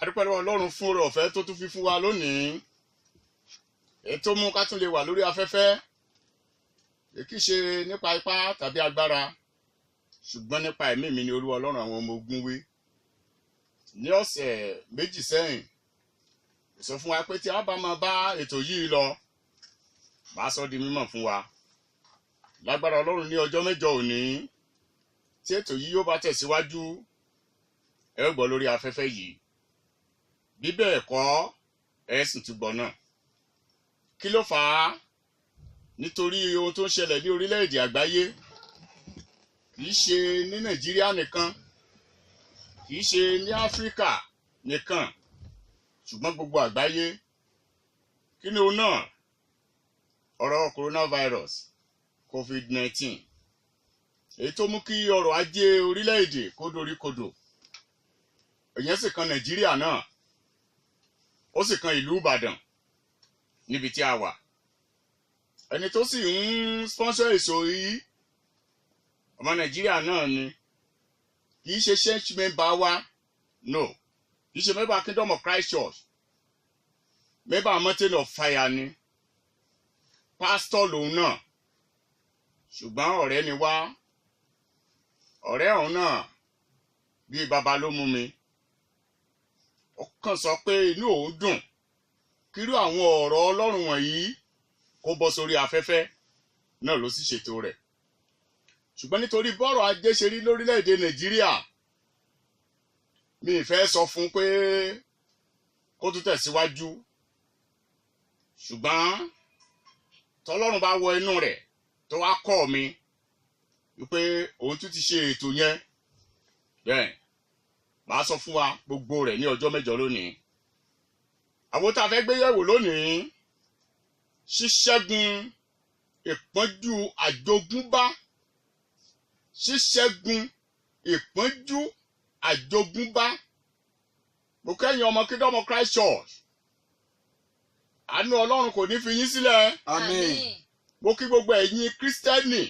A dúpẹ́ lọ́wọ́ Ọlọ́run fún oore ọ̀fẹ́ tó tún fi fún wa lónìí. Èyí tó mú ká tún lè wà lórí afẹ́fẹ́. Kì í ṣe nípa ipá tàbí agbára, ṣùgbọ́n nípa ẹ̀mí mi ni Olúwa Ọlọ́run àwọn ọmọ ogun wí. Ní ọ̀sẹ̀ méjì sẹ́yìn, sọ fún wa pé tí a bá máa bá ètò yìí lọ, màá sọ di mímọ̀ fún wa. Lágbára Ọlọ́run ní ọjọ́ mẹ́jọ òní, tí ètò yìí yóò bá tẹ̀síwájú, ẹ ó gbọ́ lórí afẹ́fẹ́ yìí. Bí bẹ́ẹ̀ kọ́, ẹ sì tún gbọ́ náà. Kí ló fà á? Nítorí ohun tó ń ṣẹlẹ̀ ní orílẹ̀-èdè àgbáyé, kì í ṣe ní Nàìjíríà nìkan, kì í ṣe ní Áfíríkà nìkan, ṣùgbọ́n gbogbo àgbáyé. Kí ni òun náà? Ọ̀rọ̀ coronavirus, COVID-19. Èyí tó mú kí ọrọ̀ ajé orílẹ̀-èdè kó doríkodò. Ìyẹn sì kan Nàìjíríà náà. Ó sì kan ìlú Ìbàdàn níbi tí a wà. Ẹni tó sì ń sponsor èso yìí, ọmọ Nàìjíríà náà ni. Kì í ṣe church member wa, no. Kì í ṣe member Kingdom of Christ Church. Member Mountain of Fire ni. Pastor lòun náà. Ṣùgbọ́n ọ̀rẹ́ ni wá. Ọ̀rẹ́ ọ̀hún náà bíi bàbá ló mú mi. Ó kàn sọ pé inú òun dùn kírú àwọn ọ̀rọ̀ Ọlọ́run wọ̀nyí kó bọ́ sórí afẹ́fẹ́ náà ló sì ṣètò rẹ̀. Ṣùgbọ́n nítorí bọ́rọ̀ ajé ṣe rí lórílẹ̀‐èdè Nàìjíríà, mi ì fẹ́ sọ fún pé kó tún tẹ̀síwájú. Ṣùgbọ́n tọ́lọ́run bá wọ inú rẹ̀ tó wá kọ́ mi wípé òun tún ti ṣe ètò yẹn, bẹ́ẹ̀ màá sọ fún wa gbogbo rẹ̀ ní ọjọ́ mẹ́jọ lónìí. Àwọn tá a fẹ́ gbé yẹ̀wò lónìí, ṣíṣẹ́gun ìpọ́njú àjogúnbá. Ṣíṣẹ́gun ìpọ́njú àjogúnbá. Mo kẹ́yìn ọmọ Kingdom of Christ Church. Àánú Ọlọ́run kò ní fi yín sílẹ̀. Àmín. Mo kí gbogbo ẹ̀yin Kírísítẹ́nì.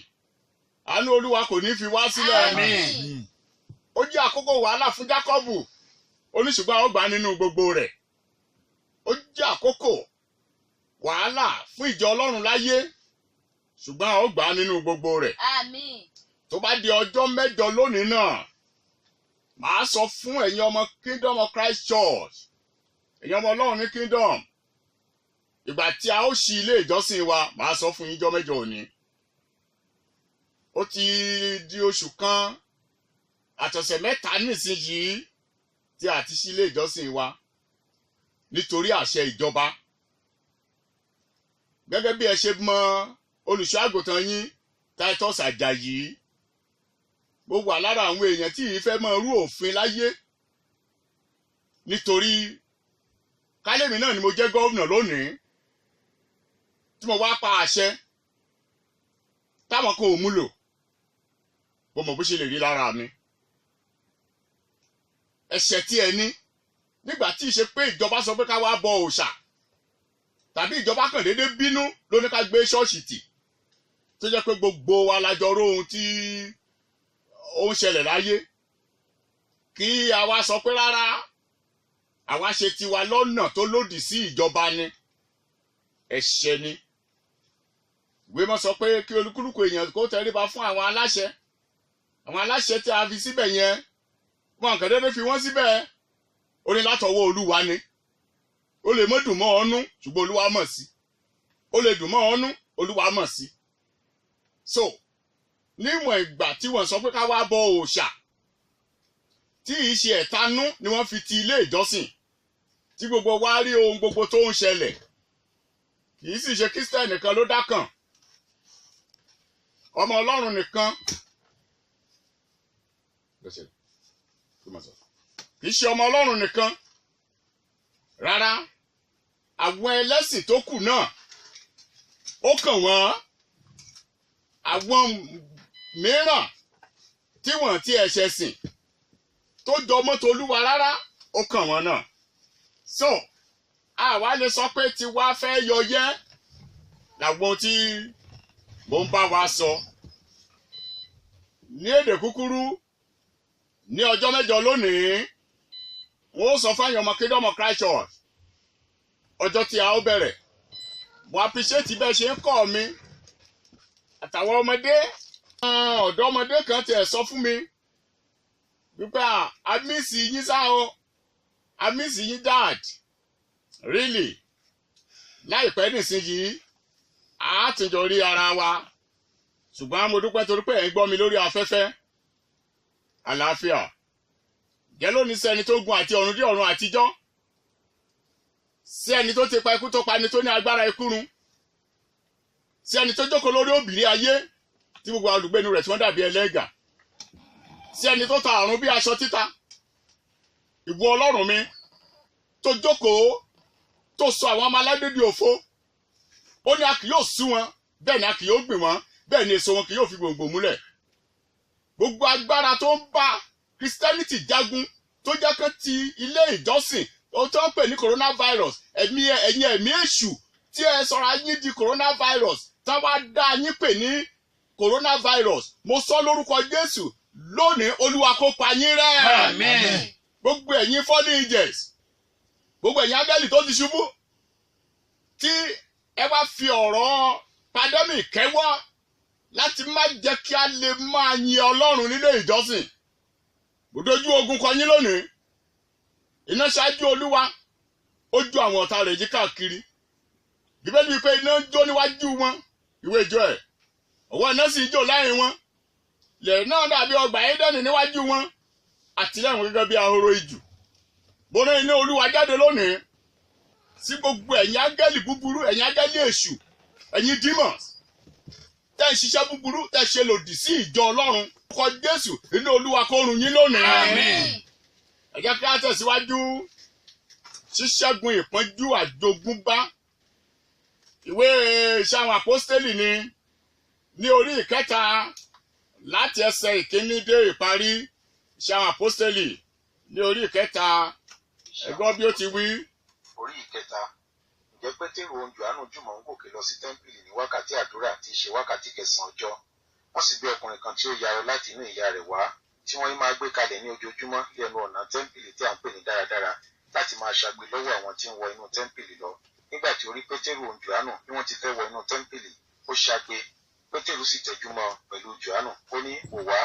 Àánú Olúwa kò ní fi wá sílẹ̀. Àmín. Ó jẹ́ àkókò wàhálà fún Jákọ́bù, oníṣùgbọ́n a ó gbà nínú gbogbo rẹ̀. Ó jẹ́ àkókò wàhálà fún ìjọ Ọlọ́run láyé, ṣùgbọ́n a ó gbà nínú gbogbo rẹ̀. Àmín. Tó bá di ọjọ́ mẹ́jọ lónìí náà, màá sọ fún ẹ̀yin ọmọ Kingdom of Christ Church, ẹ̀yin ọmọ Ọlọ́run ní Kingdom, ìgbà tí a ó ṣí ilé ìjọsìn wa, màá sọ fún yín jọ́ mẹ́jọ òní. Ó ti di oṣù kan àtọ̀sẹ̀ mẹ́ta nísìnyìí tí a ti ṣí ilé ìjọsìn wa nítorí àṣẹ ìjọba. Gẹ́gẹ́ bí ẹ ṣe mọ olùṣọ́ àgùntàn yín Titus Àjàyí, mo wà lára àwọn èèyàn tí yìí fẹ́ máa rú òfin láyé, nítorí kálẹ̀mí náà ni mo jẹ́ gómìnà lónìí tí mo wá pa àṣẹ táwọn kan ò múlò, mo mọ̀ bó ṣe lè rí lára mi. Ẹ̀ṣẹ̀ tí ẹ ní nígbà tí ìṣe pé ìjọba sọ pé ká wá bọ òòṣà, tàbí ìjọba kàn déédé bínú ló ní ká gbé ṣọ́ọ̀ṣì tì, tó jẹ́ pé gbogbo wa la jọ rò ohun tí ó ń ṣẹlẹ̀ láyé. Kí a wá sọ pé rárá, àwa ṣe tiwa lọ́nà tó lòdì sí ìjọba ni. Ẹ̀ṣẹ̀ ni. Ìwé mọ́ sọ pé kí olúkúlùkù èèyàn kó tẹríba fún àwọn aláṣẹ. Àwọn aláṣẹ tí a fi síbẹ̀ yẹn, wọn kàn déédé fi wọ́n síbẹ̀. Ó ní látọwọ́ Olúwa ni. Ó lè mọ́ dùn mọ́ ọ́nú, ṣùgbọ́n Olúwa mọ̀ sí. Ó lè dùn mọ́ ọ́nú, Olúwa mọ̀ sí. So, níwọ̀n ìgbà tí wọ́n sọ pé ká wá bọ òòṣà, tí í ṣe ẹ̀tanú ni wọ́n fi ti ilé ìjọsìn, tí gbogbo wa rí ohun gbogbo tó ń ṣẹlẹ̀. Kì í sì ṣe Kírísítẹ́nì nìkan ló dákàn. Ọmọ Ọlọ́run nìkan. Kì í ṣe ọmọ Ọlọ́run nìkan. Rárá, àwọn ẹlẹ́sìn tó kù náà, ó kàn wọ́n. Àwọn mìíràn tí wọ́n ti ẹ̀ṣẹ̀ sìn tó jọ mọ́tò Olúwa rárá, ó kàn wọ́n náà. So, àwa lè sọ pé tiwa fẹ́ yọyẹ́ làwọn tí mo ń bá wa sọ. Ní èdè kúkúrú, ní ọjọ́ mẹ́jọ lónìí, wọ́n ó sọ fún àyàn ọmọ Kingdom of Christ Church ọjọ́ tí a ó bẹ̀rẹ̀. Mo appreciate bẹ́ẹ̀ ṣe ń kọ́ mi àtàwọn ọmọdé. Ọ̀dọ́mọdé kan tiẹ̀ sọ fún mi wípé I miss yín sá o, I miss yín dad, really. Láìpẹ́ nísìnyìí a ti jọ rí ara wa, ṣùgbọ́n mo dúpẹ́ torí pé ẹ̀ ń gbọ́ mi lórí afẹ́fẹ́. Àlàáfíà jẹ́ lónìí sẹ́ni tó gun àti ọ̀run dé ọ̀run àtijọ́, sí ẹni tó ti pa ikú tó pa ẹni tó ní agbára ikú run, sí ẹni tó jókòó lórí òbírí ayé tí gbogbo olùgbénu rẹ̀ tí wọ́n dàbí ẹlẹ́gà, sí ẹni tó ta àrùn bí aṣọ títa. Ìwọ Ọlọ́run mi tó jókòó tó sọ àwọn ọmọ aládé di òfo. Ó ní a kì yóò sú wọn, bẹ́ẹ̀ ni a kì yóò gbìn wọ́n, bẹ́ẹ̀ ni èso wọn kì yóò fi gbòǹgbò múlẹ̀. Gbogbo agbára tó ń bá Christianity jagun tó jẹ́ kán ti ilé ìjọsìn tó ń pè ní coronavirus, ẹ̀yin ẹ̀mí èṣù tí ẹ sọra yín di coronavirus, tá wá dá yín pè ní coronavirus, mo sọ lórúkọ Jésù lónìí Olúwa kó pa yín rẹ́. Amen. Gbogbo ẹ̀yin fallen angels, gbogbo ẹ̀yin áńgẹ́lì tó ti ṣubú, tí ẹ wá fi ọ̀rọ̀ pandemic kẹ́wọ́ láti má jẹ́ kí a lè máa yin Ọlọ́run nílé ìjọsìn. Mo dojú ogun kọ yín lónìí. Iná ṣáájú Olúwa ó ju àwọn ọ̀tá rẹ̀ yí káàkiri. Bíbélì wípé iná ń jó níwájú wọn, ìwé ìjọ ẹ̀. Ọwọ́ iná sì ń jó láàrin wọn. Ilẹ̀ náà dàbí ọgbà Édẹ́nì níwájú wọn, àtìlẹ́yìn gẹ́gẹ́ bí ahoro ijù. Mo rán iná Olúwa jáde lónìí sí gbogbo ẹ̀yin áńgẹ́lì búburú, ẹ̀yin áńgẹ́lì èṣù, ẹ̀yin demons tẹ́ ń ṣiṣẹ́ búburú, tẹ́ ṣe lòdì sí ìjọ Ọlọ́run. Kọ Jésù, iná Olúwa kó run yín lónìí. Amen. Ẹ jẹ́ kí a tẹ̀síwájú ṣíṣẹ́gun ìpọ́njú àjogúnbá. Ìwé Iṣẹ́ àwọn Àpọ́stélì ní orí ìkẹta láti ẹsẹ̀ ìkíní dé ìparí. Iṣẹ́ àwọn Àpọ́stélì ní orí ìkẹta, ẹ gbọ́ bí ó ti wí. Orí ìkẹta. Ǹjẹ́ Pétérù òun Jòhánù jùmọ̀ ń gòkè lọ sí tẹ́ḿpìlì ní wákàtí àdúrà tí í ṣe wákàtí 9 ọjọ́. Wọ́n sì gbé ọkùnrin kan tí ó yarọ láti inú ìyá rẹ̀ wá, tí wọ́n máa gbé kalẹ̀ ní ojoojúmọ́ lẹ́nu ọ̀nà tẹ́ḿpìlì tí à ń pè ní dáradára, láti máa ṣagbe lọ́wọ́ àwọn tí ń wọ inú tẹ́ḿpìlì lọ. Nígbà tí ó rí Pétérù òun Jòhánù bí wọ́n ti fẹ́ wọ inú tẹ́ḿpìlì, ó ṣagbe. Pétérù sì tẹjú mọ́ pẹ̀lú Jòhánù, ó ní, wò wá,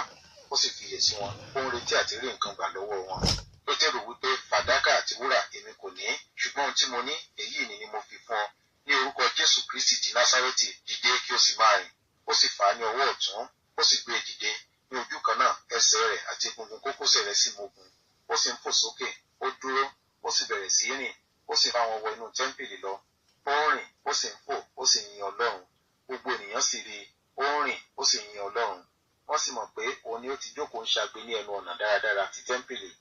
ó sì fiyè sí wọn, ó ń retí àti rí nǹkan gbà lọ́wọ́ wọn. Pétérù wípé, fàdákà àti wúrà èmi kò ní, ṣùgbọ́n ohun tí mo ní, èyí ni mo fi fún ọ. Ní orúkọ Jésù Kristi ti Násárẹ́tì, dìde kí o sì máa rìn. Ó sì fà á ní ọwọ́ ọ̀tún, ó sì gbé e dìde. Ní ojú kan náà, ẹsẹ̀ rẹ̀ àti egungun kókósẹ̀ rẹ̀ sì mógun. Ó sì ń fò sókè, ó dúró, ó sì bẹ̀rẹ̀ sí í rìn, ó sì bá wọn wọ inú tẹ́ḿpìlì lọ. Ó ń rìn, ó sì ń fò, ó sì yin Ọlọ́run. Gbogbo ènìyàn sì rí i, ó ń rìn, ó sì yin Ọlọ́run. Wọ́n sì mọ̀ pé òun ni ó ti jókòó ń ṣagbe ní ẹnu ọ̀nà dáradára ti tẹ́ḿpìlì.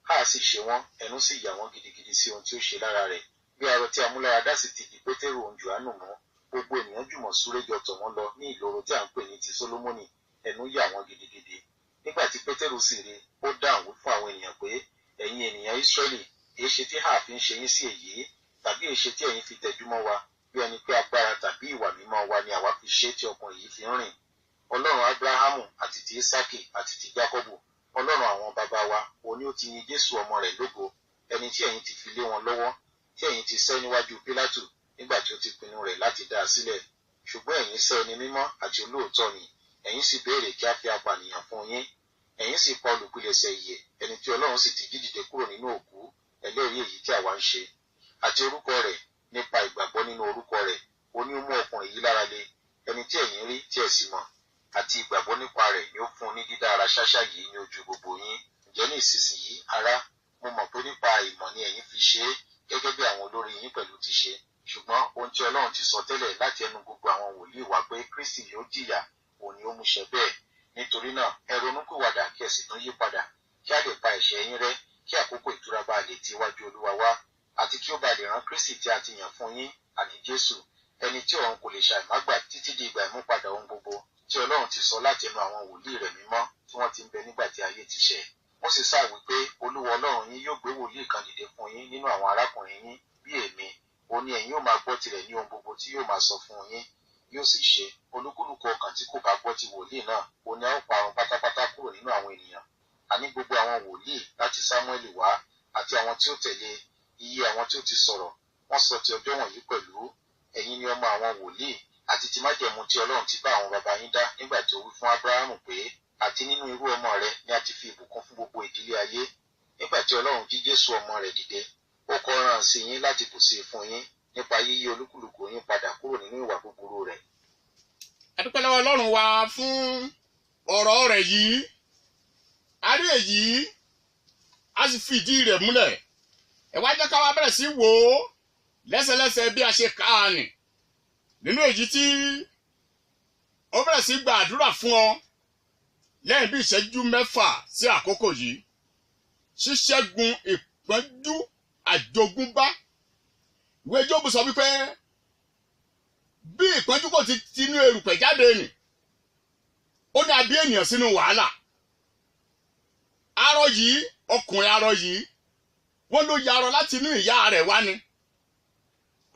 Háà sì ṣe wọ́n, ẹnu sì yà wọ́n gidigidi sí ohun tí ó ṣe lára rẹ̀. Bí arọ tí amúláradá sì ti di Pétérù òun Jòhánù mọ́, gbogbo ènìyàn jùmọ̀ súré jọ tọ̀ wọ́n lọ ní ìloro tí à ń pè ní ti Sólómọ́nì, ẹnu yà wọ́n gidigidi. Nígbà tí Pétérù sì rí, ó dáhùn wí fún àwọn ènìyàn pé, ẹ̀yin ènìyàn Ísírẹ́lì, èéṣe tí háà fi ń ṣe yín sí èyí? Tàbí èéṣe tí ẹ̀yin fi tẹjú mọ́ wa, bí ẹni pé agbára tàbí ìwà mímọ́ wa ni àwa fi ṣe tí ọkùnrin yìí fi ń rìn? Ọlọ́run Ábúráhámù àti ti Ísákì àti ti Jákọ́bù, Ọlọ́run àwọn baba wa, òun ni ó ti yin Jésù ọmọ rẹ̀ lógo, ẹni tí ẹ̀yin ti fi lé wọn lọ́wọ́, tí ẹ̀yin ti sẹ́ níwájú Pílátù nígbà tí ó ti pinnu rẹ̀ láti dá a sílẹ̀. Ṣùgbọ́n ẹ̀yin sẹ́ ẹni mímọ́ àti olóòótọ́ ni, ẹ̀yin sì béèrè kí a fi apànìyàn fún yín. Ẹ̀yin sì pa olùpilẹ̀ṣẹ̀ ìyè, ẹni tí Ọlọ́run sì ti jí dìde kúrò nínú òkú, ẹlẹ́rìí èyí tí àwa ń ṣe. Àti orúkọ rẹ̀, nípa ìgbàgbọ́ nínú orúkọ rẹ̀, ó ní ó mú ọkùnrin yìí lára le, ẹni tí ẹ̀yin rí tí ẹ sì mọ̀. Àti ìgbàgbọ́ nípa rẹ̀ ni ó fún un ní dídá ara ṣáṣá yìí ní ojú gbogbo yín. Ǹjẹ́ ní ìsinsìnyí, ará, mo mọ̀ pé nípa ìmọ̀ ni ẹ̀yin fi ṣe é, gẹ́gẹ́ bí àwọn olórí yín pẹ̀lú ti ṣe. Ṣùgbọ́n ohun tí Ọlọ́run ti sọ tẹ́lẹ̀ láti ẹnu gbogbo àwọn wòlíì wá pé Kristi yóò jìyà, òun ni ó múṣẹ bẹ́ẹ̀. Nítorí náà, ẹ ronúpìwàdà kí ẹ sì tún yí padà, kí a lè pa ẹ̀ṣẹ̀ yín rẹ́, kí àkókò ìtura bá lè ti iwájú Olúwa wá, àti kí ó bá lè rán Kristi tí a ti yàn fún yín, àní Jésù, ẹni tí ọ̀run kò lè ṣàìmágbà títí di ìgbà ìmúpadà ohun gbogbo, tí Ọlọ́run ti sọ láti ẹnu àwọn wòlíì rẹ̀ mímọ́ tí wọ́n ti ń bẹ nígbà tí ayé ti ṣẹ̀. Wọ́n sì sá wí pé Olúwa Ọlọ́run yín yóò gbé wòlíì kan dìde fún yín nínú àwọn arákùnrin yín bí èmi, òun ni ẹ̀yin yóò máa gbọ́ tirẹ̀ ní ohun gbogbo tí yóò máa sọ fún yín. Yóò sì ṣe, olúkúlùkù ọkàn tí kò bá gbọ́ ti wòlíì náà, òun ni a ó parun pátápátá kúrò nínú àwọn ènìyàn. Àní gbogbo àwọn wòlíì láti Sámúẹ́lì wá àti àwọn tí ó tẹ̀lé iye àwọn tí ó ti sọ̀rọ̀ wọ́n sọ ti ọjọ́ wọ̀nyí pẹ̀lú. Ẹ̀yin ni ọmọ àwọn wòlíì àti ti májẹ̀mú tí Ọlọ́run ti bá àwọn baba yín dá nígbà tí ó wí fún Ábúráhámù pé àti nínú irú ọmọ rẹ ni a ti fi ìbùkún fún gbogbo ìdílé ayé. Nígbà tí Ọlọ́run jí Jésù ọmọ rẹ̀ dìde, ó kọ rán sí yín láti bùsí fún yín nípa yíyí olúkúlùkù yín padà kúrò nínú ìwà búburú rẹ̀. A dúpẹ́ lọ́wọ́ Ọlọ́run wa fún ọ̀rọ̀ rẹ̀ yìí. A rí èyí, a sì fi ìdí rẹ̀ múlẹ̀. Ẹ wá jẹ́ ká wá bẹ̀rẹ̀ sí wò ó lẹ́sẹlẹ́sẹ bí a ṣe kà á nì. Nínú èyí tí ó bẹ̀rẹ̀ sí gba àdúrà fún ọ lẹ́yìn bí ìṣẹ́jú 6 sí àkókò yìí. Ṣíṣẹ́gun ìpọ́njú àjogúnbá. Ìwé Jóòbù sọ wípé bí ìpọ́njú kò ti tinú erùpẹ̀ jáde nì, ó ní a bí ènìyàn sínú wàhálà. Arọ yìí, ọkùnrin arọ yìí, wọ́n ló yarọ láti inú ìyá rẹ̀ wá ni.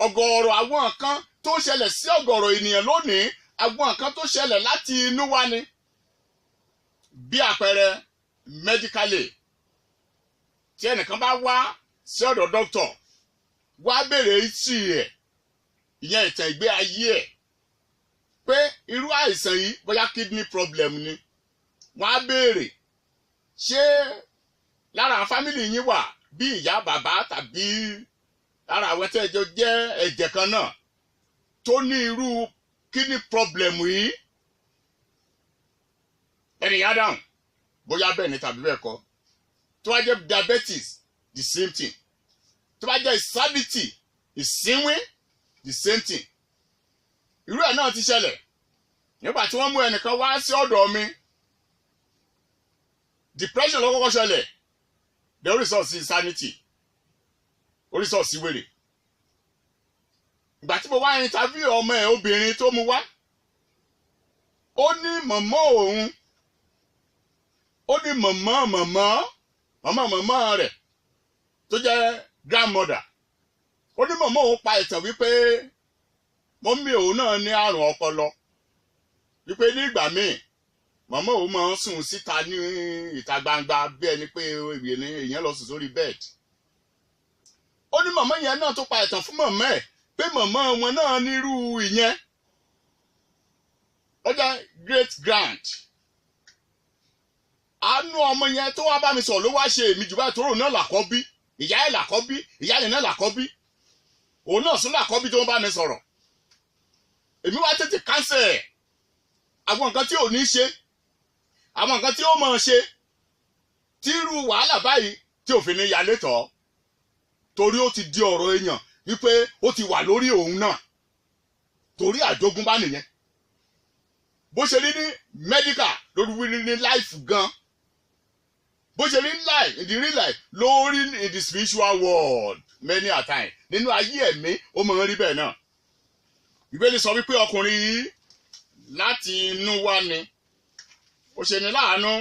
Ọ̀gọ̀ọ̀rọ̀ àwọn nǹkan tó ṣẹlẹ̀ sí ọ̀gọ̀ọ̀rọ̀ ènìyàn lónìí, àwọn nǹkan tó ṣẹlẹ̀ láti inú wá ni. Bí àpẹẹrẹ medically, tí ẹnìkan bá wá sí ọ̀dọ̀ dókítà, wá béèrè ìtì ẹ̀, ìyẹn ìtàn ìgbé ayé ẹ̀, pé irú àìsàn yìí bóyá kidney problem ni. Wọ́n á béèrè, ṣé lára fámìlì yín wà bí ìyá bàbá tàbí lára àwọn tí ẹjọ jẹ́ ẹ̀jẹ̀ kan náà tó ní irú kidney problem yìí? Ẹnìyàn dáhùn bóyá bẹ́ẹ̀ ni tàbí bẹ́ẹ̀ kọ́. Tó bá jẹ́ diabetes, the same thing. Tó bá jẹ́ insanity, ìsínwín, the same thing. Irú ẹ̀ náà ti ṣẹlẹ̀ nígbà tí wọ́n mú ẹnìkan wá sí ọ̀dọ̀ mi. Depression ló kọ́kọ́ ṣẹlẹ̀, the result sí insanity, result sí wèrè. Ìgbà tí mo wá interview ọmọ ẹ̀ obìnrin tó mú wá, ó ní mọ̀mọ́ òun, ó ní mọ̀mọ́ rẹ̀ tó jẹ́ grandmother, ó ní mọ̀mọ́ òun pa ìtàn wípé mọ́mí òun náà ní àrùn ọpọlọ, wípé ní ìgbà míì mọ̀mọ́ òun máa ń sùn síta ní ìta gbangba bí ẹni pé èèyàn lọ sùn sórí bed. Ó ní mọ̀mọ́ yẹn náà tó pa ìtàn fún mọ̀mọ́ ẹ̀ pé mọ̀mọ́ wọn náà nírú ìyẹn. Ó jẹ́ great grand. Àánú ọmọ yẹn tó wá bá mi sọ̀rọ̀ ló wá ṣe èmi jù báyìí tó rò náà làkọ́bí, ìyá ẹ̀ làkọ́bí, ìyá ẹ̀ náà làkọ́bí, òun náà sún làkọ́bí tó ń bá mi sọ̀rọ̀. Èmi wá tètè cancel ẹ̀. Àwọn nǹkan tí ò ní ṣe, àwọn nǹkan tí ó máa ṣe, tí irú wàhálà báyìí tí òfin ní yalé tọ̀, torí ó ti di ọ̀rọ̀ èèyàn wípé ó ti wà lórí òun náà, torí àjogúnbá nìyẹn. Bó ṣe rí ní medical lórí wíní ní life gan, bó ṣe rí life in the real life lórí in the spiritual world many a time. Nínú ayé ẹ̀mí ó máa ń rí bẹ́ẹ̀ náà. Ìbéèrè sọ wípé ọkùnrin yìí láti inú wá ni. Ó ṣe ní láàánú,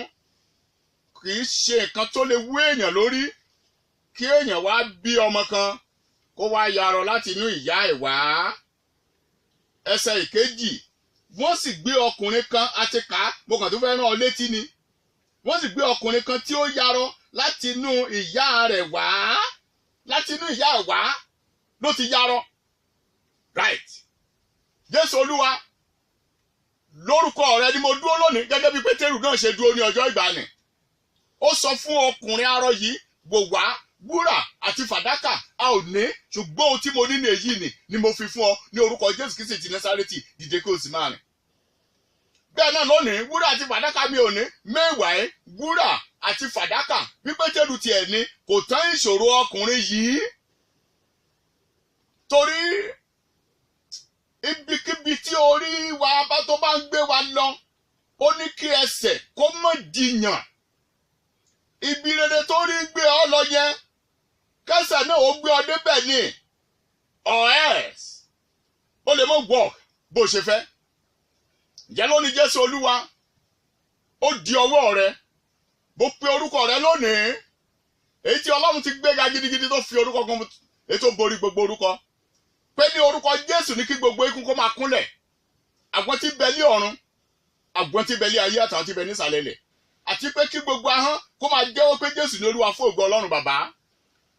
kì í ṣe nǹkan tó lè wú èèyàn lórí kí èèyàn wá bí ọmọ kan kó wá yarọ láti inú ìyá ẹ̀ wá. Ẹsẹ̀ ìkejì, wọ́n sì gbé ọkùnrin kan, àti kà á, mo kàn tó fẹ́ rán ọ létí ni. Wọ́n sì gbé ọkùnrin kan tí ó yarọ láti inú ìyá rẹ̀ wá. Láti inú ìyá ẹ̀ wá ló ti yarọ. Right. Jésù Olúwa, lórúkọ rẹ ni mo dúró lónìí gẹ́gẹ́ bí Pétérù náà ṣe dúró ní ọjọ́ ìgbàanì. Ó sọ fún ọkùnrin arọ yìí, wò wá, wúrà àti fàdákà a ò ní, ṣùgbọ́n ohun tí mo ní ní èyí ni mo fi fún ọ ní orúkọ Jésù Kristi ti Násárẹ́tì, dìde kí o sì máa rìn. Bẹ́ẹ̀ náà lónìí, wúrà àti fàdákà mi ò ní, mẹ́wàá wúrà àti fàdákà bí Pétérù tiẹ̀ ní kò tán ìṣòro ọkùnrin yìí. Torí ibikíbi tí orí wa bá tó bá ń gbé wa lọ, ó ní kí ẹsẹ̀ kó má jiyàn. Ibi rere tó rí gbé ọ lọ yẹn, kẹsẹ̀ náà ó gbé ọ débẹ̀ ni, or else ó lè mọ work bó ṣe fẹ́. Ǹjẹ́ lónìí Jésù Olúwa, ó di ọwọ́ rẹ, bó pe orúkọ rẹ lónìí, èyí tí Ọlọ́run ti gbéga gidigidi tó fi orúkọ kan ètò borí gbogbo orúkọ, pé ní orúkọ Jésù ní kí gbogbo ikún kó máa kúnlẹ̀, àwọn tí bẹ ní ọ̀run, àwọn tí bẹ ní ayé àtàwọn tí bẹ ní ìsàlẹ̀ ilẹ̀, àti pé kí gbogbo ahọ́n kó máa jẹ́wọ́ pé Jésù ní Olúwa fún ògo Ọlọ́run Bàbá.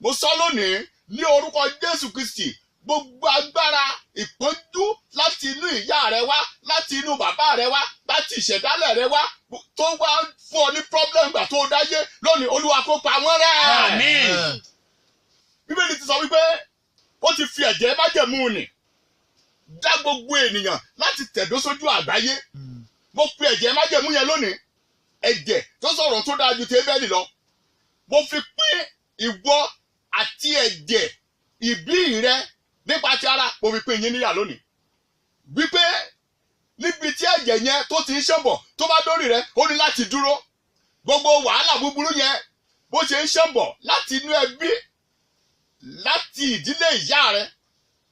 mo sọ lónìí ní orúkọ Jésù Kristi, gbogbo agbára ìpọ́njú láti inú ìyá rẹ wá, láti inú bàbá rẹ wá, láti ìṣẹ̀dálẹ̀ rẹ wá, tó wá fún ọ ní problem gbà tó dáyé lónìí, Olúwa kó pa wọ́n rẹ́. Àmín. Bíbélì ti sọ wípé ó ti fi ẹ̀jẹ̀ májẹ̀mú nì dá gbogbo ènìyàn láti tẹ̀dó sójú àgbáyé. Mo fi ẹ̀jẹ̀ májẹ̀mú yẹn lónìí, ẹ̀jẹ̀ tó sọ̀rọ̀ tó dáa ju ti Ébẹ́lì lọ. Mo fi pín ìwọ àti ẹ̀jẹ̀ ìbí rẹ nípa ti ara, mo fi pín yín níyà lónìí. Wípé níbi tí ẹ̀jẹ̀ yẹn tó ti ń ṣẹ̀bọ̀ tó bá dórí rẹ, ó ní láti dúró. Gbogbo wàhálà búburú yẹn bó ṣe ń ṣẹ̀bọ̀ láti inú ẹbí, láti ìdílé ìyá rẹ,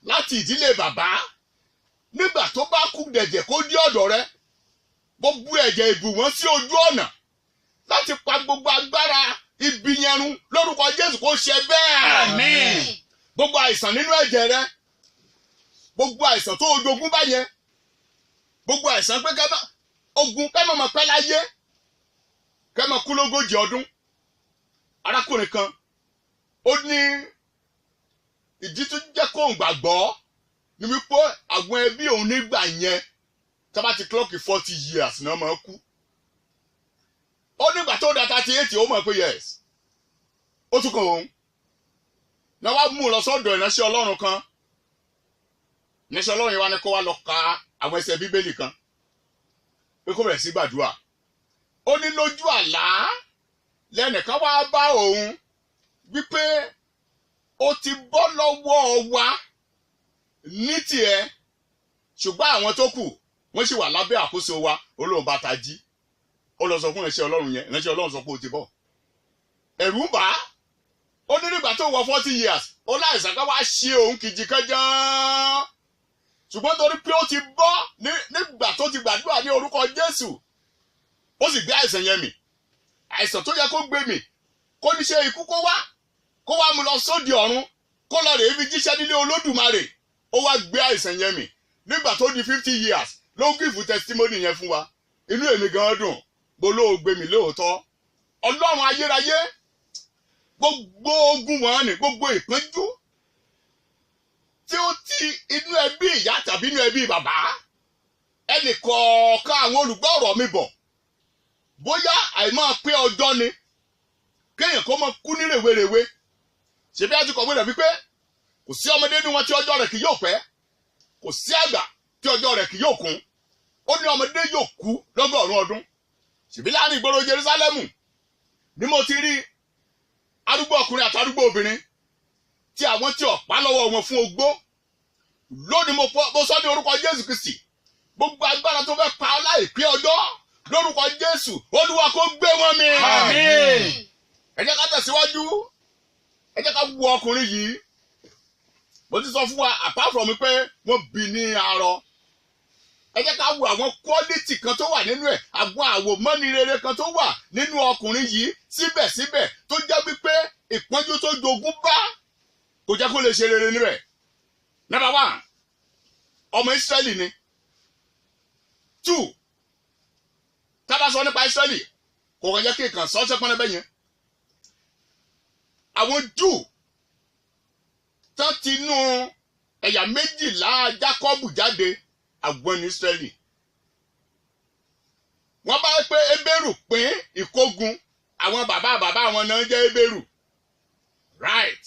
láti ìdílé bàbá, nígbà tó bá kú dẹ̀jẹ̀ kó dé ọ̀dọ̀ rẹ, gbogbo ẹ̀jẹ̀ ìbù wọn sí ojú ọ̀nà láti pa gbogbo agbára ibi yẹn run lórúkọ Jésù kó ṣe bẹ́ẹ̀. Àmín. Gbogbo àìsàn nínú ẹ̀jẹ̀ rẹ, gbogbo àìsàn tó ojogún bá yẹn, gbogbo àìsàn pé ogun kẹ́mọ̀ mọ̀ pẹ́ láyé, kẹ́mọ̀ kú lógójì ọdún. Arákùnrin kan ó ní ìdí tó jẹ́ kó ń gbàgbọ́ ni wípé àwọn ẹbí òun nígbà yẹn tó bá ti clock 40 years náà máa kú. Ó nígbà tó da 38 ó mọ̀ pé yes, ó tún kàn òun. Náà wá mú un lọ sọ́dọ̀ ìránṣẹ́ Ọlọ́run kan. Ìránṣẹ́ Ọlọ́run yẹn wá ní kó wá lọ ka àwọn ẹsẹ̀ Bíbélì kan pé kó bẹ̀rẹ̀ sí gbàdúrà. Ó ní lójú àlá lẹ́nìkan wá bá òun wípé ó ti bọ́ lọ́wọ́ wa ní tiẹ̀, ṣùgbọ́n àwọn tó kù wọ́n sì wà lábẹ́ àkóso wa. Olóhùn bá tají, ó lọ sọ fún ìránṣẹ́ Ọlọ́run yẹn, ìránṣẹ́ Ọlọ́run sọ pé ó ti bọ̀. Ẹ̀rù ń bà á. Ó ní nígbà tó wọ 40 years ó láìsàn ká wá ṣe òun kìjìkẹ́jọ́, ṣùgbọ́n torí pé ó ti bọ́ nígbà tó ti gbàdúrà ní orúkọ Jésù, ó sì gbé àìsàn yẹn mì. Àìsàn tó yẹ kó gbé mì, kó ní ṣe ikú kó wá mú lọ sóde ọ̀run, kó lọ rèé fi jíṣẹ́ nílé Olódùmarè. Ó wá gbé àìsàn yẹn mì. Nígbà tó di 50 years ló ń give testimony yẹn fún wa. Inú èmi gan dùn, bó ló gbé mi lóòótọ́. Ọlọ́run ayérayé, gbogbo ogun wọn ni, gbogbo ìpọ́njú tí ó ti inú ẹbí ìyá tàbí inú ẹbí bàbá, ẹnì kọ̀ọ̀kan àwọn olùgbọ́ ọ̀rọ̀ mi bọ̀, bóyá àìmọ́ pé ọjọ́ ni kéèyàn kó mọ kú ní rèwerèwe. Ṣebí a ti kọ̀wé rẹ̀ wípé kò sí ọmọdé nínú wọn tí ọjọ́ rẹ̀ kì yóò pẹ́, kò sí àgbà tí ọjọ́ rẹ̀ kì yóò kún. Ó ní ọmọdé yóò kú lọ́gọ́rùn-ún ọdún. Ṣebí láàrin ìgboro Jerúsálẹ́mù ni mo ti rí arúgbó ọkùnrin àti arúgbó obìnrin tí àwọn tí ọ̀pá lọ́wọ́ wọn fún ogbó. Lónìí mo sọ ní orúkọ Jésù Kristi, gbogbo agbára tó fẹ́ pa ọ́ láìpé ọjọ́ lórúkọ Jésù, Olúwa kó gbé wọn mì. Àmín. Ẹ jẹ́ ká tẹ̀síwájú, ẹ jẹ́ ká wo ọkùnrin yìí. Mo ti sọ fún wa apart from pé wọ́n bí ní arọ, ẹ jẹ́ ká wo àwọn quality kan tó wà nínú ẹ̀, àwọn àwòmọ́ni rere kan tó wà nínú ọkùnrin yìí síbẹ̀síbẹ̀ tó jẹ́ wípé ìpọ́njú tó jogún bá kò jẹ́ kó lè ṣe rere níbẹ̀. Number 1, ọmọ Ísírẹ́lì ni. 2, tá bá sọ nípa Ísírẹ́lì kò kàn jẹ́ kí nǹkan sọ́ọ́sẹ́ pọ́n lẹ́bẹ̀ yẹn. Àwọn Júù tán ti nú ẹ̀yà 12 Jákọ́bù jáde, àwọn ní Ísírẹ́lì. Wọ́n bá pé Hébérù pín ìkógun, àwọn bàbá wọn náà jẹ́ Hébérù. Right.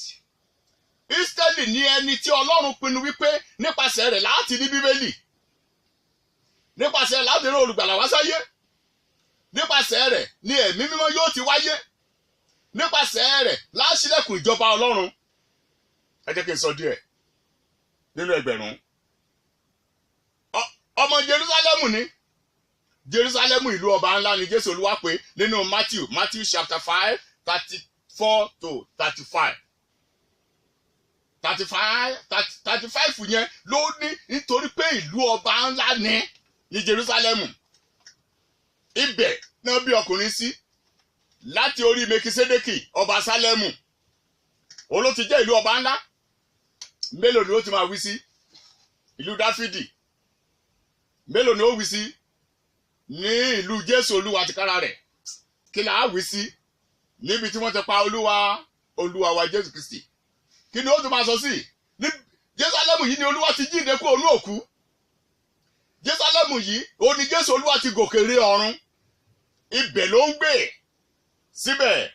Ísírẹ́lì ní ẹni tí Ọlọ́run pinnu wípé nípasẹ̀ rẹ̀ láti ní Bíbélì, nípasẹ̀ rẹ̀ láti ní olùgbàlà wá sáyé, nípasẹ̀ rẹ̀ ni ẹ̀mí mímọ́ yóò ti wáyé, nípasẹ̀ rẹ̀ láṣílẹ̀kùn ìjọba Ọlọ́run. Ẹ jẹ́ kí n sọ díẹ̀ nínú ẹgbẹ̀rún. Ọmọ Jerúsálẹ́mù ni. Jerúsálẹ́mù ìlú ọba ńlá ni Jésù Olúwa pè nínú Matthew chapter 5 34 to 35. 35 yẹn ló ní nítorí pé ìlú ọba ńlá ní Jerúsálẹ́mù. Ibẹ̀ náà bí ọkùnrin sí láti orí Mekisedeki ọba Sálẹ́mù. Ó ló ti jẹ́ ìlú ọba ńlá. Mélòó ni ó ti máa wí sí? Ìlú Dáfídì. Mélòó ni ó wí sí? Ní ìlú Jésù Olúwa tìkára rẹ̀. Kí là á wí sí? Níbi tí wọ́n ti pa Olúwa olúwa wa jésù kristi. Kí ni ó tún máa sọ sí? Ní Jerúsálẹ́mù yìí ni olúwa ti jíǹde kúrò ní òkú. Jerúsálẹ́mù yìí ó ní jésù olúwa ti gòkè rí ọ̀run. Ibẹ̀ ló ń gbé. Síbẹ̀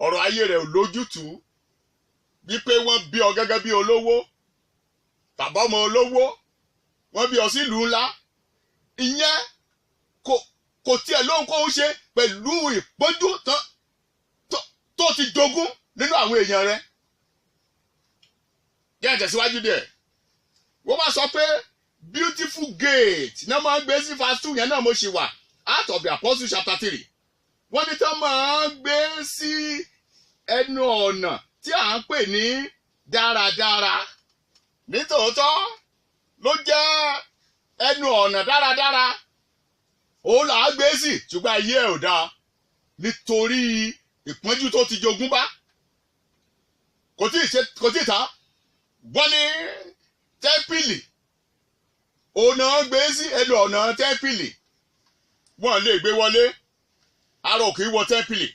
ọ̀rọ̀ ayé rẹ̀ ò lójútùú. Wípé wọ́n bí ọ gẹ́gẹ́ bí olówó tàbí ọmọ olówó, wọ́n bí ọ sí ìlú ńlá. Ìyẹn kò tiẹ̀ lóhun kó ń ṣe pẹ̀lú ìpọ́njú tó ti jogún nínú àwọn èèyàn rẹ̀. Jẹ́ ìtẹ̀síwájú díẹ̀. Wọ́n bá sọ pé beautiful gate náà máa ń gbé sí verse 2 yẹn náà mo ṣì wà. Acts of the Apostles chapter 3. Wọ́n ní tán máa ń gbé sí ẹnu ọ̀nà tí à ń pè ní dáradára. Nítòótọ́ ló jẹ́ ẹnu ọ̀nà dáradára. Òun là á gbé sí ṣùgbọ́n ayé ẹ̀ ò dáa nítorí ìpọ́njú tó ti jogún bá. Kò tí ì tán. Wọ́n ní tẹ́ḿpìlì. Ọ̀nà gbé sí ẹnu ọ̀nà tẹ́ḿpìlì. Wọ́n lè gbé wọlé. Arọ kì í wọ tẹ́ḿpìlì.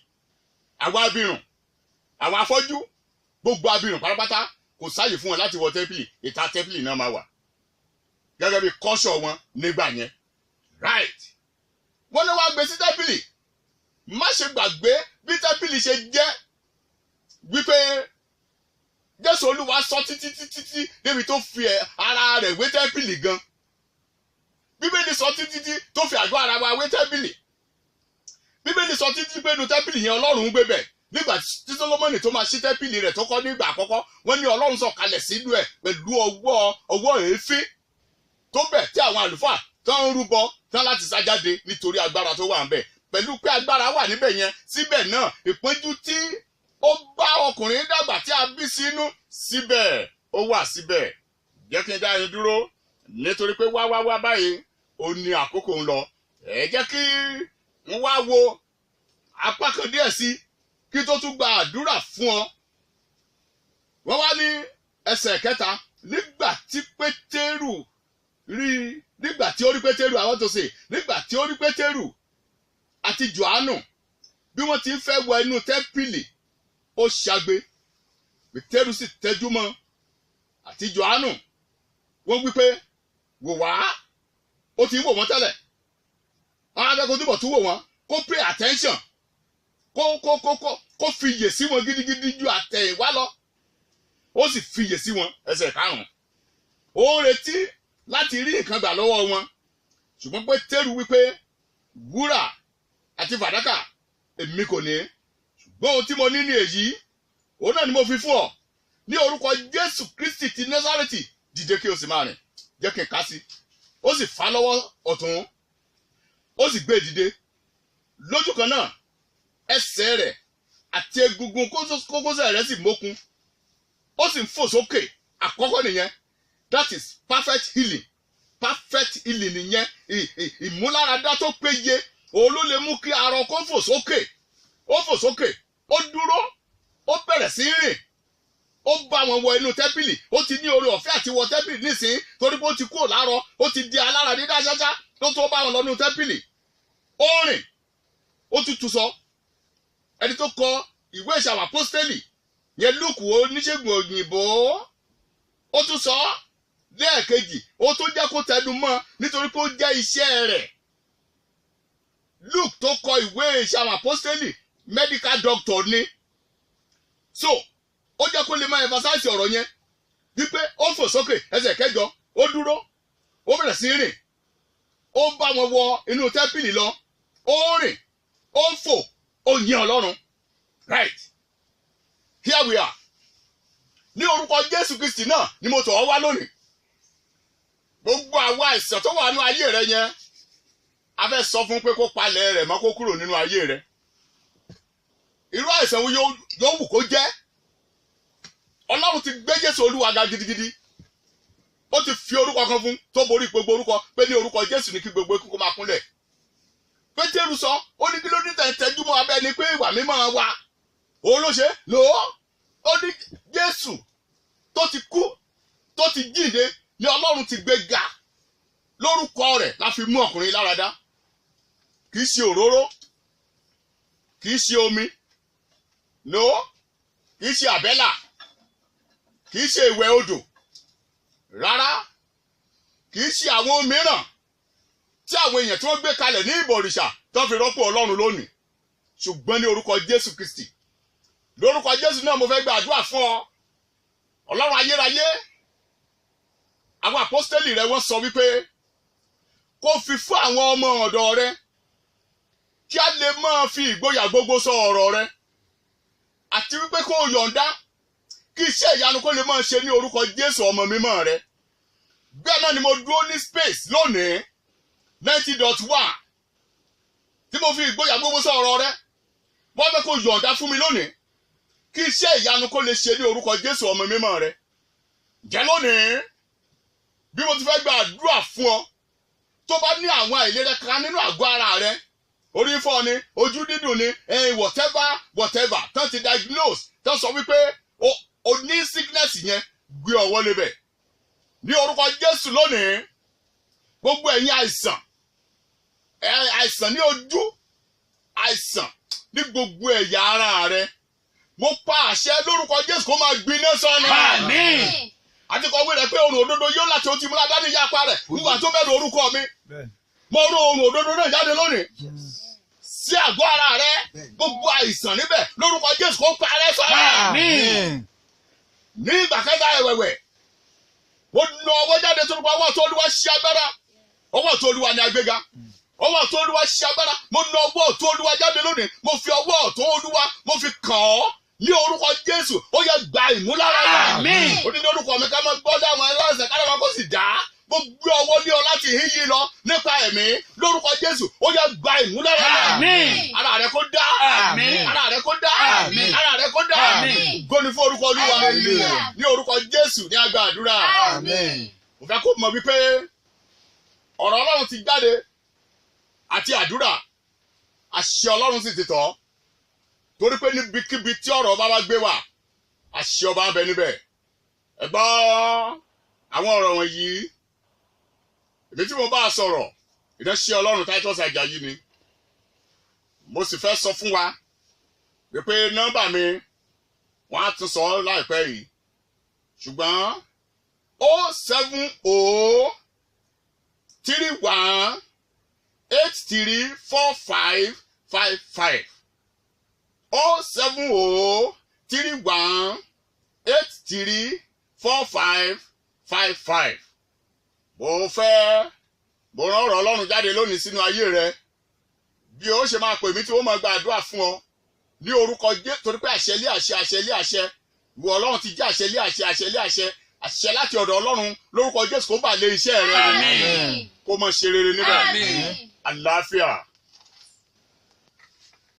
Àwọn abirùn, àwọn afọ́jú, gbogbo abirùn pátápátá kò sáàyè fún wọn láti wọ tẹ́ḿpìlì. Ìta tẹ́ḿpìlì náà máa wà. Gẹ́gẹ́ bí kọ́ṣọ̀ wọn nígbà yẹn. Right. Wọ́n ní wá gbé sí tẹ́ḿpìlì. Má ṣe gbàgbé bí tẹ́ḿpìlì ṣe jẹ́ wípé Jésù olúwa sọ títí débi tó fi ara rẹ̀ wé tẹ́ḿpìlì gan. Bíbélì sọ títí tó fi àgọ́ ara wa wé tẹ́ḿpìlì. Bíbélì sọ títí pé inú tẹ́ḿpìlì yẹn Ọlọ́run ń gbé bẹ̀. Nígbà tí Sólómọ́nì tó máa ṣí tẹ́ḿpìlì rẹ̀ tó kọ́ nígbà àkọ́kọ́, wọ́n ní Ọlọ́run sọ̀kalẹ̀ sínú ẹ̀ pẹ̀lú ọwọ́ èéfín tó bẹ̀ tí àwọn àlùfáà tó ń rúbọ tán láti sá jáde nítorí agbára tó wà ń bẹ̀. Pẹ̀lú pé agbára wà níbẹ̀ yẹn, síbẹ̀ náà ìpọ́njú tí ó bá ọkùnrin dàgbà tí a bí sínú síbẹ̀ ó wà síbẹ̀. Jẹ́ kí n dá yín dúró nítorí pé wá báyìí ó ní àkókò ń lọ. Ẹ jẹ́ kí n wá wo apá kan díẹ̀ sí kí tó tún gba àdúrà fún ọ. Wọ́n wá ní ẹsẹ̀ 3 nígbà tí ó rí Pétérù àwọn tó ṣe nígbà tí ó rí Pétérù àti Jòhánù bí wọ́n ti ń fẹ́ wọ inú tẹ́ḿpìlì ó ṣagbe. Pétérù sì tẹjú mọ́ àti Jòhánù. Wọ́n wí pé wò wá. Ó ti ń wò wọ́n tẹ́lẹ̀. Àwọn akẹ́kọ̀ọ́ túbọ̀ tún wò wọ́n kó pay attention kó fiyè sí wọn gidigidi ju àtẹ̀yìnwá lọ. Ó sì fiyè sí wọn. Ẹsẹ̀ 5. Ó ń retí láti rí nǹkan gbà lọ́wọ́ wọn. Ṣùgbọ́n Pétérù wí pé wúrà àti fàdákà èmi kò ní. Ṣùgbọ́n ohun tí mo ní ní èyí òun náà ni mo fi fún ọ. Ní orúkọ Jésù Kristi ti Násárẹ́tì dìde kí o sì máa rìn. Jẹ́ kí n kà sí. Ó sì fà lọ́wọ́ ọ̀tún. Ó sì gbé dìde. Lójú kan náà ẹsẹ̀ rẹ̀ àti egungun kókósẹ̀ rẹ̀ sì mókun. Ó sì ń fò sókè. Àkọ́kọ́ nìyẹn. That is perfect healing. Perfect healing nìyẹn. Ìmúláradá tó péye. Òun ló lè mú kí arọ kó fò sókè. Ó fò sókè. Ó dúró. Ó bẹ̀rẹ̀ sí rìn. Ó bá wọn wọ inú tẹ́ḿpìlì. Ó ti ní oore ọ̀fẹ́ àti wọ tẹ́ḿpìlì nísìnyí torí pé ó ti kúrò láàárọ̀. Ó ti di alára dídá ṣáṣá tó bá wọn lọ nínú tẹ́ḿpìlì. Ó rìn. Ó tútù sọ. Ẹni tó kọ ìwé ìṣe àwọn apọ́stélì yẹn Lúùkù oníṣègùn òyìnbó. Ó tún sọ lẹ́ẹ̀kejì. Ó tún jẹ́ kó tẹnu mọ́ nítorí pé ó jẹ́ iṣẹ́ rẹ̀. Luke tó kọ ìwé ìṣe àwọn apọ́stélì medical doctor ni. So ó jẹ́ kó lè máa emphasize ọ̀rọ̀ yẹn wípé ó fò sókè ẹsẹ̀ 8 ó dúró ó bẹ̀rẹ̀ sí rìn. Ó bá wọn wọ inú tẹ́ḿpìlì lọ. Ó rìn. Ó ń fò. Ó yin Ọlọ́run. Right. Here we are. Ní orúkọ Jésù Kristi náà ni mo tọ̀ ọ́ wá lónìí. Gbogbo àwọn àìsàn tó wà nínú ayé rẹ yẹn a fẹ́ sọ fún pé kó palẹ̀ rẹ̀ mọ́ kó kúrò nínú ayé rẹ. Irú àìsàn wo yóò wù kó jẹ́. Ọlọ́run ti gbé Jésù Olúwa ga gidigidi. Ó ti fi orúkọ kan fún tó borí gbogbo orúkọ pé ní orúkọ Jésù ní kí gbogbo ikú kó máa kúnlẹ̀. Pétérù sọ ó ní kí ló ní tẹ̀júmọ́ abẹ́ ni pé ìwà mímọ́ wa. Òun ló ṣe lò ó. Ó ní Jésù tó ti kú tó ti jíǹde ni Ọlọ́run ti gbé ga. Lórúkọ rẹ̀ la fi mú ọkùnrin láradá. Kì í ṣe òróró. Kì í ṣe omi. No. kì í ṣe àbẹ́là kì í ṣe ìwẹ̀ odò rárá kì í ṣe àwọn mìíràn tí àwọn èèyàn tí wọ́n gbé kalẹ̀ ní ìbọ̀rìṣà tó fi rọ́pò Ọlọ́run lónìí ṣùgbọ́n ní orúkọ Jésù Kristi lórúkọ Jésù náà mo fẹ́ gba àdúrà fún ọ Ọlọ́run ayérayé àwọn àpọ́stélì rẹ wọ́n sọ wípé kó fi fún àwọn ọmọ ọ̀dọ̀ rẹ kí a lè máa fi ìgboyà gbogbo sọ ọ̀rọ̀ rẹ àti wípé kó o yọ̀ǹda kí iṣẹ́ ìyanu kó lè máa ṣe ní orúkọ Jésù ọmọ mímọ́ rẹ bẹ́ẹ̀ náà ni mo dúró ní space lónìí 90.1 tí mo fi ìgboyà gbogbo sọ ọ̀rọ̀ rẹ wọ́n fẹ́ kó yọ̀ǹda fún mi lónìí kí iṣẹ́ ìyanu kó lè ṣe ní orúkọ Jésù ọmọ mímọ́ rẹ jẹ́ lónìí bí mo ti fẹ́ gba àdúrà fún ọ tó bá ní àwọn àìlera kan nínú àgọ́ ara rẹ orí fọ́ ni ojú dídùn ni whatever tán ti diagnose tán sọ wípé o ní sickness yẹn gbé ọwọ́ lébẹ̀ ní orúkọ Jésù lónìí gbogbo ẹ̀yin àìsàn ní ojú àìsàn ní gbogbo ẹ̀yà ara rẹ mo pa àṣẹ lórúkọ Jésù kó máa gbiná sọnù. Àmín. àti kọ̀wé rẹ̀ pé òrùn òdodo yóò láti o ti múra dání yá apá rẹ̀ nígbà tó bẹ̀rù orúkọ mi mo rú òrùn òdodo náà jáde lónìí sí àgọ́ ara rẹ gbogbo àìsàn níbẹ̀ lórúkọ Jésù kó parẹ́ sọnù. Àmín. ní ìgbà kẹta ẹ̀wẹ̀wẹ̀ ó na ọwọ́ jáde tó nípa ọwọ́ tó Olúwa ṣe agbára ọwọ́ tó Olúwa ní agbéga ọwọ́ tó Olúwa ṣe agbára mo na ọwọ́ tó Olúwa jáde lónìí mo fi ọwọ́ tó Olúwa mo fi kàn ọ́ ní orúkọ Jésù ó yẹ gba ìmúláradá. Àmín. ó ní ní orúkọ mi ká máa gbọ́dọ̀ àwọn ẹlẹ́sẹ̀ ká lọ́wọ́ kó sì dá mo gbé ọwọ́ lé ọ láti híyí lọ nípa ẹ̀mí lórúkọ Jésù ó yẹ gba ìmúláradá. Àmín. ara rẹ kó dá. Àmín. ara rẹ kó dá. Àmín. ara rẹ kó dá. Àmín. Góni fún orúkọ Olúwa Hallelujah. ní orúkọ Jésù ní àgbà àdúrà. Àmín. mo fẹ́ kó mọ̀ wípé ọ̀rọ̀ Ọlọ́run ti jáde àti àdúrà àṣẹ Ọlọ́run sì ti tọ̀ torí pé níbikíbi tí ọ̀rọ̀ bá gbé wà àṣẹ ọba ń bẹ níbẹ̀ ẹ gbọ́ àwọn ọ̀rọ̀ wọ̀nyí èmi tí mo bá a sọ̀rọ̀ ìránṣẹ́ Ọlọ́run Titus Àjàyí ni mo sì fẹ́ sọ fún wa wípé nọ́mbà mi wọ́n á tún sọ láìpẹ́ yìí ṣùgbọ́n 07031834555 07031834555 mo rán ọ̀rọ̀ Ọlọ́run jáde lónìí sínú ayé rẹ bí ó ṣe máa pè mí tí ó máa gba àdúrà fún ọ ní orúkọ Jésù torí pé àṣẹ lé àṣẹ ìwọ Ọlọ́run ti jẹ́ àṣẹ lé àṣẹ láti ọ̀dọ̀ Ọlọ́run lórúkọ Jésù kó bà lé iṣẹ́ rẹ Àmín. kó mọ̀ ṣe rere níbẹ̀ Àmín. àlàáfíà.